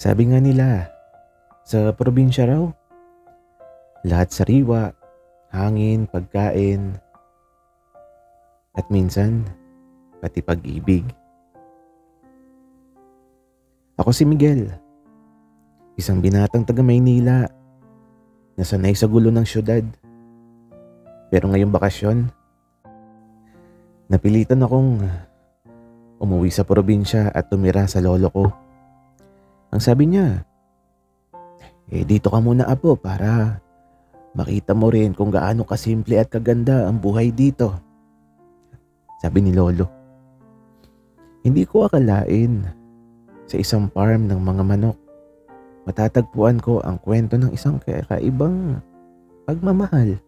Sabi nga nila, sa probinsya raw, lahat sariwa, hangin, pagkain, at minsan, pati pag-ibig. Ako si Miguel, isang binatang taga Maynila na sanay sa gulo ng syudad. Pero ngayong bakasyon, napilitan akong umuwi sa probinsya at tumira sa lolo ko. Ang sabi niya, dito ka muna apo para makita mo rin kung gaano kasimple at kaganda ang buhay dito. Sabi ni lolo. Hindi ko akalain sa isang farm ng mga manok matatagpuan ko ang kwento ng isang kakaibang pagmamahal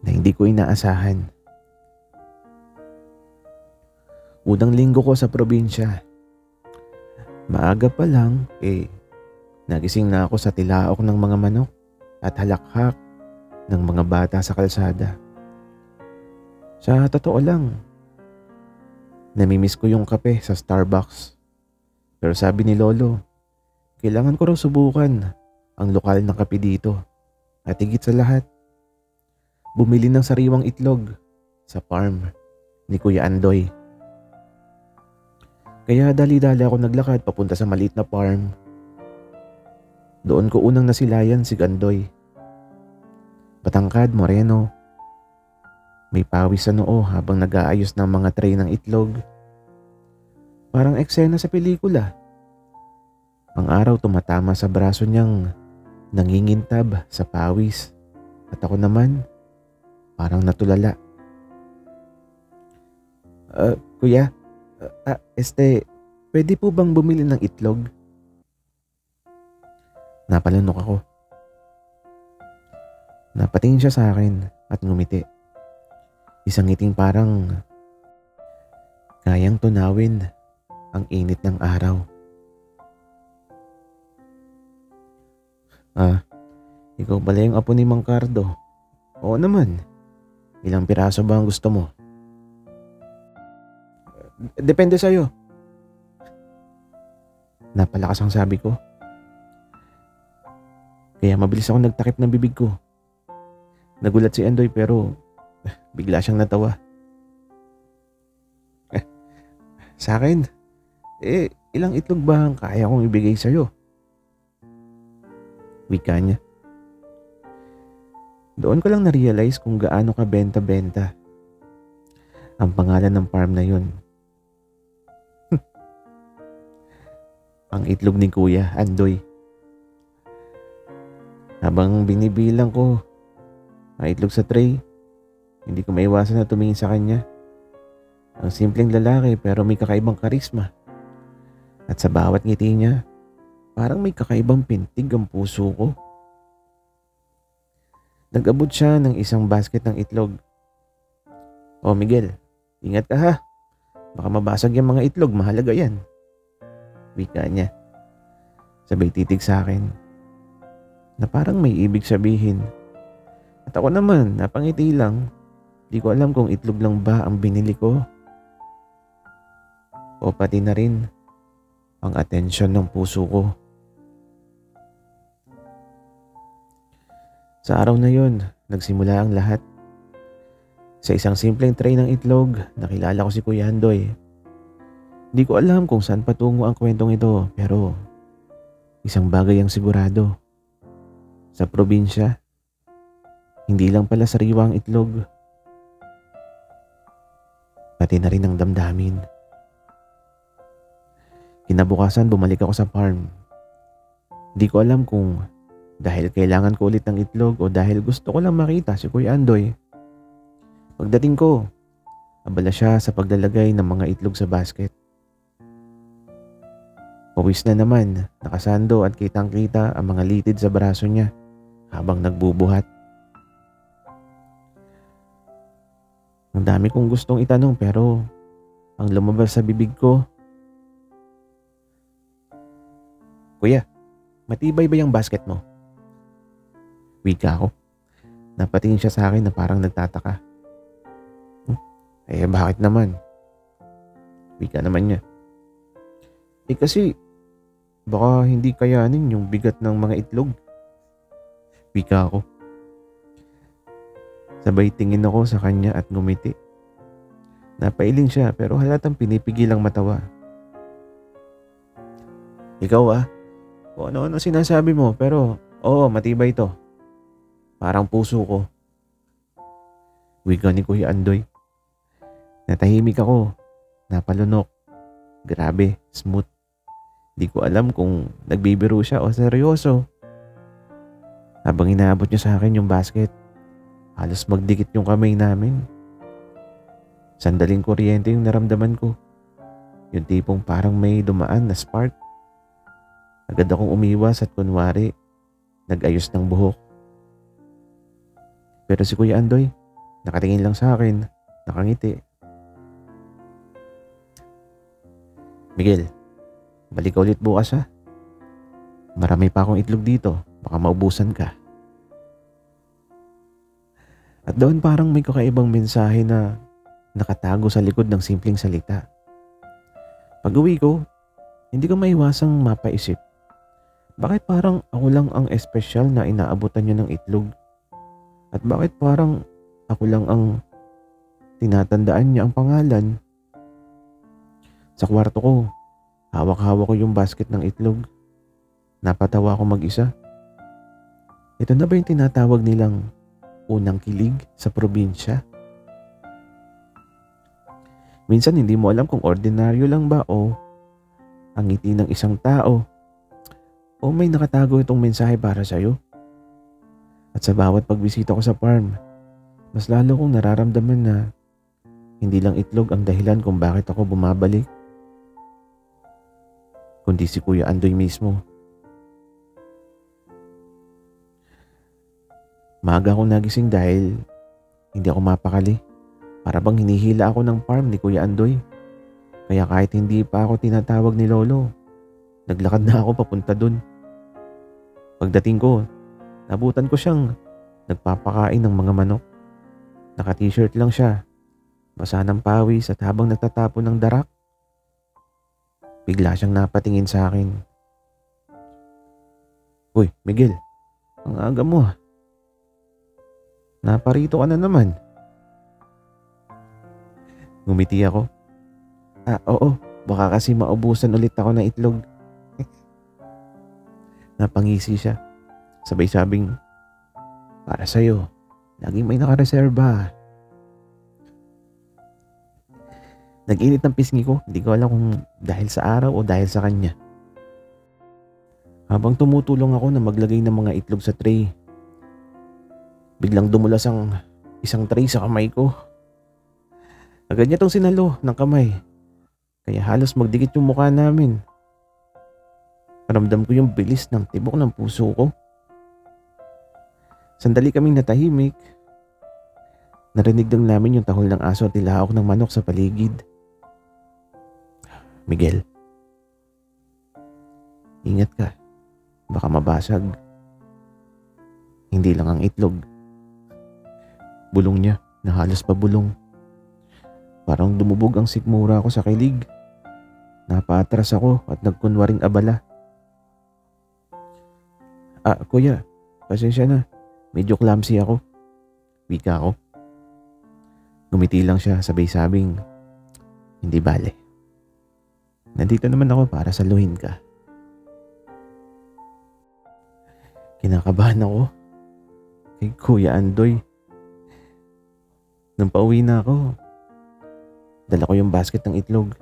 na hindi ko inaasahan. Unang linggo ko sa probinsya. Maaga pa lang, nagising na ako sa tilaok ng mga manok at halakhak ng mga bata sa kalsada. Sa totoo lang, namimiss ko yung kape sa Starbucks. Pero sabi ni lolo, kailangan ko raw subukan ang lokal ng kape dito. At higit sa lahat, bumili ng sariwang itlog sa farm ni Kuya Andoy. Kaya dali-dali ako naglakad papunta sa maliit na farm. Doon ko unang nasilayan si Gandoy. Patangkad, moreno. May pawis sa noo habang nag-aayos ng mga tray ng itlog. Parang eksena sa pelikula. Ang araw tumatama sa braso niyang nangingintab sa pawis. At ako naman, parang natulala. Kuya, pwede po bang bumili ng itlog? Napalunok ako. Napatingin siya sa akin at ngumiti. Isang ngiting parang kayang tunawin ang init ng araw. Ikaw pala yung apo ni Mang Cardo. Oo naman. Ilang piraso ba ang gusto mo? Depende sa'yo. Napalakas ang sabi ko. Kaya mabilis ako nagtakip ng bibig ko. Nagulat si Andoy pero bigla siyang natawa. Sa akin, ilang itlog ba ang kaya kong ibigay sa'yo? Wika niya. Doon ko lang na-realize kung gaano ka benta-benta ang pangalan ng farm na yun. Ang itlog ni Kuya Andoy. Habang binibilang ko ang itlog sa tray, hindi ko maiwasan na tumingin sa kanya. Ang simpleng lalaki pero may kakaibang karisma. At sa bawat ngiti niya, parang may kakaibang pintig ang puso ko. Nag-abot siya ng isang basket ng itlog. Oh Miguel, ingat ka ha. Baka mabasag yung mga itlog, mahalaga yan. Wika niya. Sabay titig sa akin na parang may ibig sabihin. At ako naman, napangiti lang. Di ko alam kung itlog lang ba ang binili ko o pati na rin ang atensyon ng puso ko. Sa araw na yun, nagsimula ang lahat. Sa isang simpleng tray ng itlog, nakilala ko si Kuya Andoy. Hindi ko alam kung saan patungo ang kwentong ito, pero isang bagay ang sigurado. Sa probinsya, hindi lang pala sariwa ang itlog, pati na rin ang damdamin. Kinabukasan bumalik ako sa farm. Hindi ko alam kung dahil kailangan ko ulit ng itlog o dahil gusto ko lang makita si Kuya Andoy. Pagdating ko, abala siya sa paglalagay ng mga itlog sa basket. Pawis na naman, nakasando at kitang-kita ang mga litid sa braso niya habang nagbubuhat. Ang dami kong gustong itanong pero ang lumabas sa bibig ko, Kuya, matibay ba yung basket mo? Wika ako. Napatingin siya sa akin na parang nagtataka. Bakit naman? Wika naman niya. Kasi Baka hindi kayanin yung bigat ng mga itlog. Wika ko. Sabay tingin ako sa kanya at ngumiti. Napailing siya pero halatang pinipigilang matawa. Ikaw kung ano-ano sinasabi mo pero oo, matibay to. Parang puso ko. Wika ni Kuya Andoy. Natahimik ako. Napalunok. Grabe, smooth. Di ko alam kung nagbibiro siya o seryoso. Habang inaabot niya sa akin yung basket, halos magdikit yung kamay namin. Sandaling kuryente yung naramdaman ko. Yung tipong parang may dumaan na spark. Agad akong umiwas at kunwari, nag-ayos ng buhok. Pero si Kuya Andoy, nakatingin lang sa akin, nakangiti. Miguel, balik ka ulit bukas Marami pa akong itlog dito, baka maubusan ka. At doon parang may kakaibang mensahe na nakatago sa likod ng simpleng salita. Pag-uwi ko, hindi ko maiwasang mapaisip. Bakit parang ako lang ang espesyal na inaabutan niya ng itlog? At bakit parang ako lang ang tinatandaan niya ang pangalan? Sa kwarto ko, hawak-hawak ko yung basket ng itlog. Napatawa ako mag-isa. Ito na ba yung tinatawag nilang unang kilig sa probinsya? Minsan hindi mo alam kung ordinaryo lang ba o ang ngiti ng isang tao o may nakatago itong mensahe para sa'yo. At sa bawat pagbisita ko sa farm, mas lalo kong nararamdaman na hindi lang itlog ang dahilan kung bakit ako bumabalik, kundi si Kuya Andoy mismo. Maaga akong nagising dahil hindi ako mapakali. Para bang hinihila ako ng farm ni Kuya Andoy. Kaya kahit hindi pa ako tinatawag ni Lolo, naglakad na ako papunta dun. Pagdating ko, nabutan ko siyang nagpapakain ng mga manok. Naka-t-shirt lang siya, basa ng pawis at habang nagtatapon ng darak, bigla siyang napatingin sa akin. Uy, Miguel, ang aga mo Naparito ka na naman. Ngumiti ako. Oo, baka kasi maubusan ulit ako ng itlog. Napangisi siya. Sabay sabing, para sa'yo, laging may nakareserba. Nag-init ng pisngi ko, hindi ko alam kung dahil sa araw o dahil sa kanya. Habang tumutulong ako na maglagay ng mga itlog sa tray, biglang dumulas ang isang tray sa kamay ko. Agad niya itong sinalo ng kamay, kaya halos magdikit yung mukha namin. Paramdam ko yung bilis ng tibok ng puso ko. Sandali kaming natahimik. Narinig lang namin yung tahol ng aso at tilahok ng manok sa paligid. Miguel, ingat ka. Baka mabasag. Hindi lang ang itlog. Bulong niya na halos pabulong. Parang dumubog ang sikmura ko sa kilig. Napaatras ako at nagkunwaring abala. Kuya, pasensya na. Medyo clumsy ako. Wika ko. Ngumiti lang siya, sabay-sabing, hindi bale. Nandito naman ako para saluhin ka. Kinakabahan ako kay Kuya Andoy. Nung pauwi na ako, dala ko yung basket ng itlog.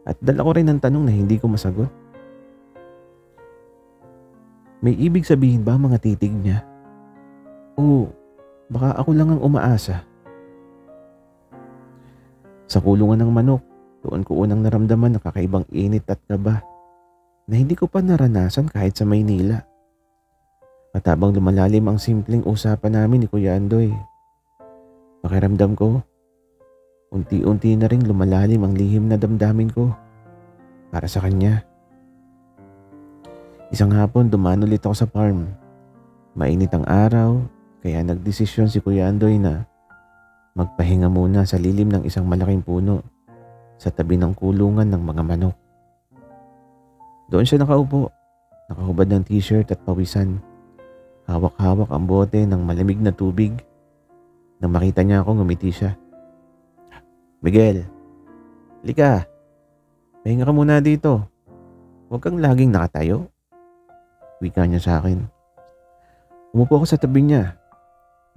At dala ko rin ang tanong na hindi ko masagot. May ibig sabihin ba mga titig niya? O baka ako lang ang umaasa? Sa kulungan ng manok, doon ko unang naramdaman ang kakaibang init at kaba na hindi ko pa naranasan kahit sa Maynila. At habang lumalalim ang simpleng usapan namin ni Kuya Andoy, pakiramdam ko, unti-unti na ring lumalalim ang lihim na damdamin ko para sa kanya. Isang hapon dumaan ulit ako sa farm. Mainit ang araw, kaya nagdesisyon si Kuya Andoy na magpahinga muna sa lilim ng isang malaking puno sa tabi ng kulungan ng mga manok. Doon siya nakaupo, nakahubad ng t-shirt at pawisan. Hawak-hawak ang bote ng malamig na tubig. Nang makita niya ako, ngumiti siya. Miguel, lika. Pahinga ka muna dito. Huwag kang laging nakatayo. Wika niya sa akin. Umupo ako sa tabi niya.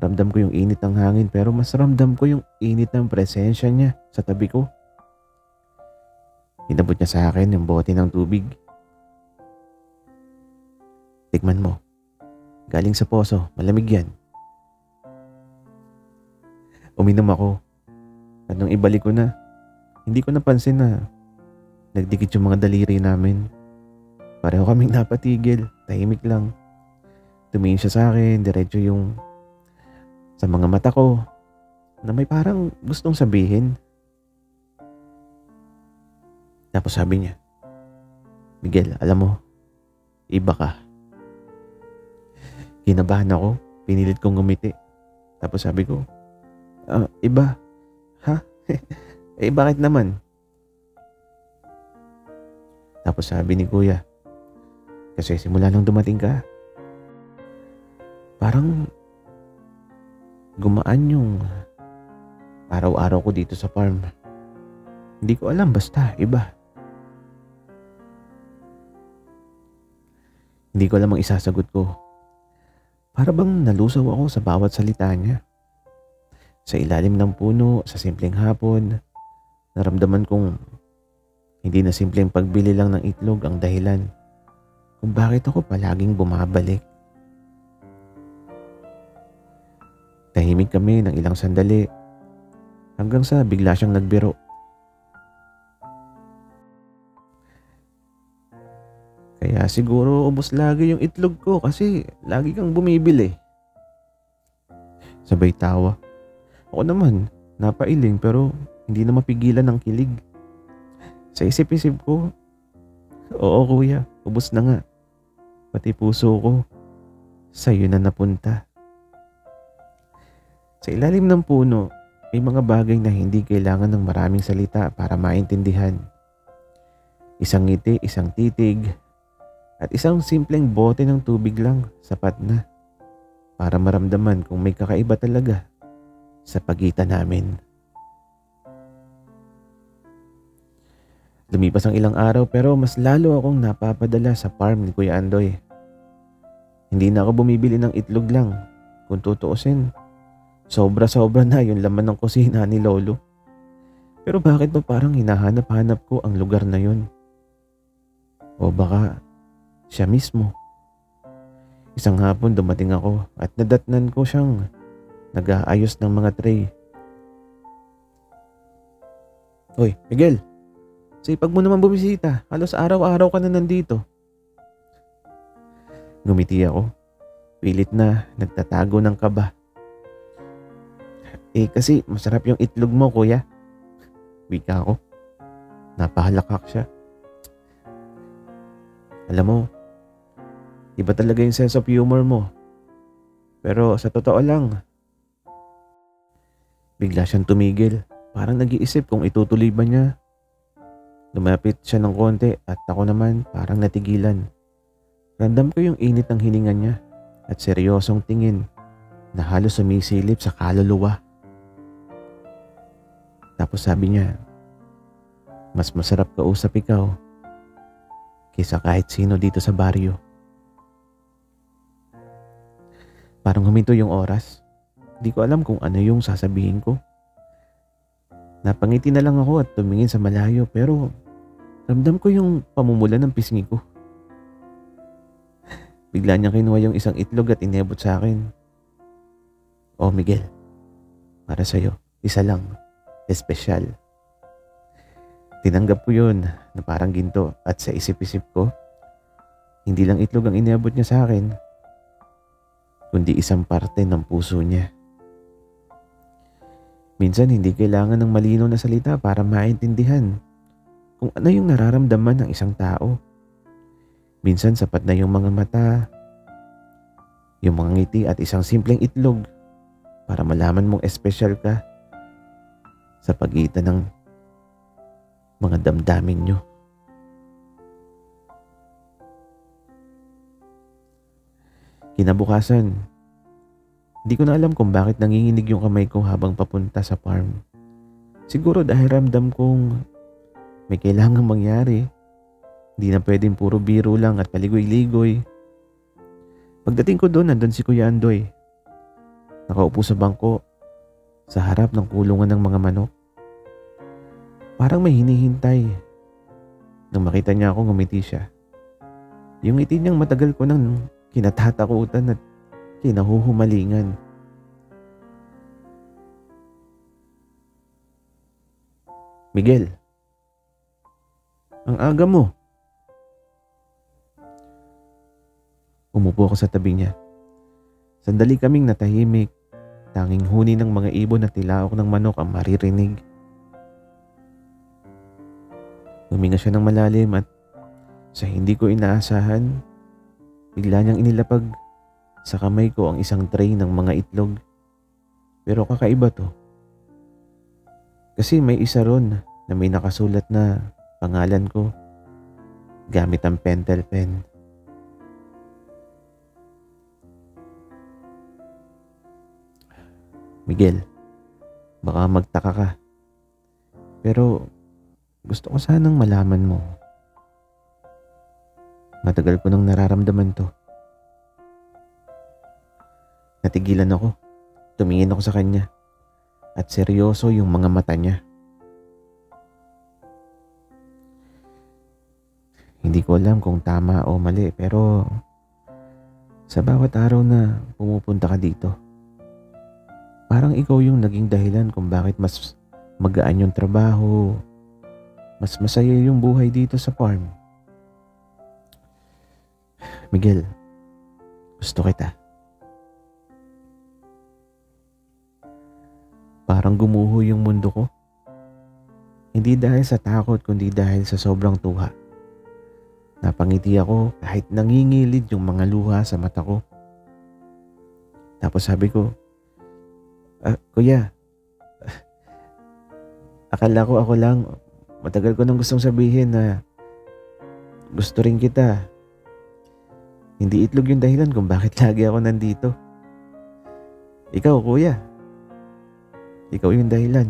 Ramdam ko yung init ng hangin pero mas ramdam ko yung init ng presensya niya sa tabi ko. Inabot niya sa akin yung bote ng tubig. Tikman mo. Galing sa poso, malamig yan. Uminom ako. At nung ibalik ko na, hindi ko napansin na nagdikit yung mga daliri namin. Pareho kaming napatigil, tahimik lang. Tumingin siya sa akin, diretso yung sa mga mata ko na may parang gustong sabihin. Tapos sabi niya, Miguel, alam mo, iba ka. Kinabahan ako, pinilit kong ngumiti. Tapos sabi ko, iba? Ha? Bakit naman? Tapos sabi ni kuya, kasi simula nang dumating ka, parang gumaan yung araw-araw ko dito sa farm. Hindi ko alam, basta iba. Hindi ko alam ang isasagot ko. Para bang nalusaw ako sa bawat salita niya. Sa ilalim ng puno, sa simpleng hapon, naramdaman kong hindi na simpleng pagbili lang ng itlog ang dahilan kung bakit ako palaging bumabalik. Tahimik kami ng ilang sandali hanggang sa bigla siyang nagbiro. Kaya siguro ubos lagi yung itlog ko kasi lagi kang bumibili. Sabay tawa. Ako naman, napailing pero hindi na mapigilan ng kilig. Sa isip-isip ko, oo kuya, ubos na nga. Pati puso ko, sa'yo na napunta. Sa ilalim ng puno, may mga bagay na hindi kailangan ng maraming salita para maintindihan. Isang ngiti, isang titig, at isang simpleng bote ng tubig lang sapat na para maramdaman kung may kakaiba talaga sa pagitan namin. Lumipas ang ilang araw pero mas lalo akong napapadala sa farm ni Kuya Andoy. Hindi na ako bumibili ng itlog lang. Kung tutuusin, sobra-sobra na yung laman ng kusina ni Lolo. Pero bakit ba parang hinahanap-hanap ko ang lugar na yun? O baka siya mismo. Isang hapon dumating ako at nadatnan ko siyang nag-aayos ng mga tray. Hoy, Miguel! Sipag mo naman bumisita. Halos araw-araw ka na nandito. Ngumiti ako. Pilit na nagtatago ng kaba. Kasi masarap yung itlog mo, kuya. Wika ako. Napahalakak siya. Alam mo, iba talaga yung sense of humor mo. Pero sa totoo lang, bigla siyang tumigil. Parang nag-iisip kung itutuloy ba niya. Lumapit siya ng konti at ako naman parang natigilan. Ramdam ko yung init ng hininga niya at seryosong tingin na halos sumisilip sa kaluluwa. Tapos sabi niya, mas masarap kausap ikaw kaysa kahit sino dito sa baryo. Parang huminto yung oras. Hindi ko alam kung ano yung sasabihin ko. Napangiti na lang ako at tumingin sa malayo pero ramdam ko yung pamumula ng pisngi ko. Bigla niyang kinuha yung isang itlog at inebot sa akin. Oh Miguel, para sa'yo, isa lang, espesyal. Tinanggap ko yun na parang ginto at sa isip-isip ko, hindi lang itlog ang inebot niya sa akin, kundi isang parte ng puso niya. Minsan hindi kailangan ng malinaw na salita para maintindihan kung ano yung nararamdaman ng isang tao. Minsan sapat na yung mga mata, yung mga ngiti at isang simpleng itlog para malaman mong espesyal ka sa pagitan ng mga damdamin nyo. Kinabukasan, di ko na alam kung bakit nanginginig yung kamay ko habang papunta sa farm. Siguro dahil ramdam kong may kailangang mangyari. Hindi na pwedeng puro biro lang at paligoy-ligoy. Pagdating ko doon, nandun si Kuya Andoy. Nakaupo sa bangko sa harap ng kulungan ng mga manok. Parang may hinihintay. Nang makita niya ako, ngumiti siya. Yung ngiti niyang matagal ko nang kinatatakutan at kinahuhumalingan. Miguel, ang aga mo. Umupo ako sa tabi niya. Sandali kaming natahimik. Tanging huni ng mga ibon at tilaok ng manok ang maririnig. Huminga siya ng malalim at sa hindi ko inaasahan, bigla niyang inilapag sa kamay ko ang isang tray ng mga itlog. Pero kakaiba to. Kasi may isa ron na may nakasulat na pangalan ko gamit ang pentel pen. Miguel, baka magtaka ka. Pero gusto ko sanang malaman mo. Matagal ko nang nararamdaman to. Natigilan ako. Tumingin ako sa kanya. At seryoso yung mga mata niya. Hindi ko alam kung tama o mali, pero sa bawat araw na pumupunta ka dito, parang ikaw yung naging dahilan kung bakit mas magaan yung trabaho, mas masaya yung buhay dito sa farm. Miguel, gusto kita. Parang gumuho yung mundo ko. Hindi dahil sa takot, kundi dahil sa sobrang tuwa. Napangiti ako kahit nangingilid yung mga luha sa mata ko. Tapos sabi ko, Kuya, akala ko ako lang. Matagal ko nang gustong sabihin na gusto rin kita. Hindi itlog yung dahilan kung bakit lagi ako nandito. Ikaw, Kuya. Ikaw yung dahilan.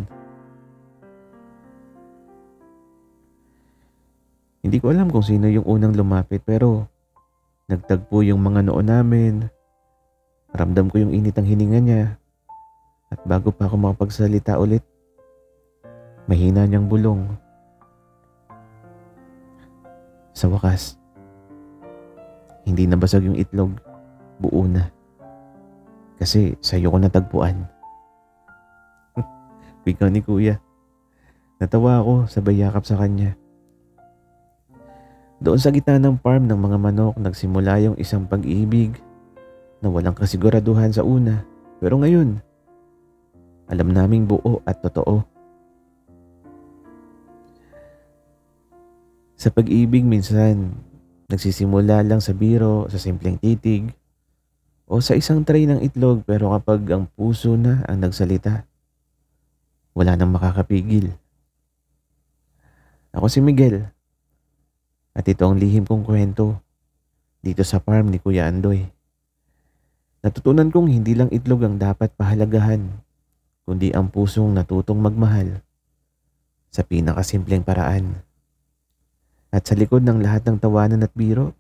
Hindi ko alam kung sino yung unang lumapit, pero nagtagpo yung mga noo namin. Ramdam ko yung init ng hininga niya. At bago pa ako makapagsalita ulit, mahina niyang bulong. Sa wakas, hindi nabasag yung itlog, buo na. Kasi sa'yo ko natagpuan. Ikaw ni Kuya. Natawa ako sabay yakap sa kanya. Doon sa gitna ng farm ng mga manok, nagsimula yung isang pag-ibig na walang kasiguraduhan sa una. Pero ngayon, alam naming buo at totoo. Sa pag-ibig minsan, nagsisimula lang sa biro, sa simpleng titig, o sa isang tray ng itlog, pero kapag ang puso na ang nagsalita, wala nang makakapigil. Ako si Miguel, at ito ang lihim kong kwento dito sa farm ni Kuya Andoy. Natutunan kong hindi lang itlog ang dapat pahalagahan, kundi ang pusong natutong magmahal sa pinakasimpleng paraan. At sa likod ng lahat ng tawanan at biro,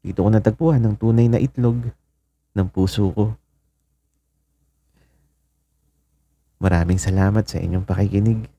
dito ko natagpuan ang tunay na itlog ng puso ko. Maraming salamat sa inyong pakikinig.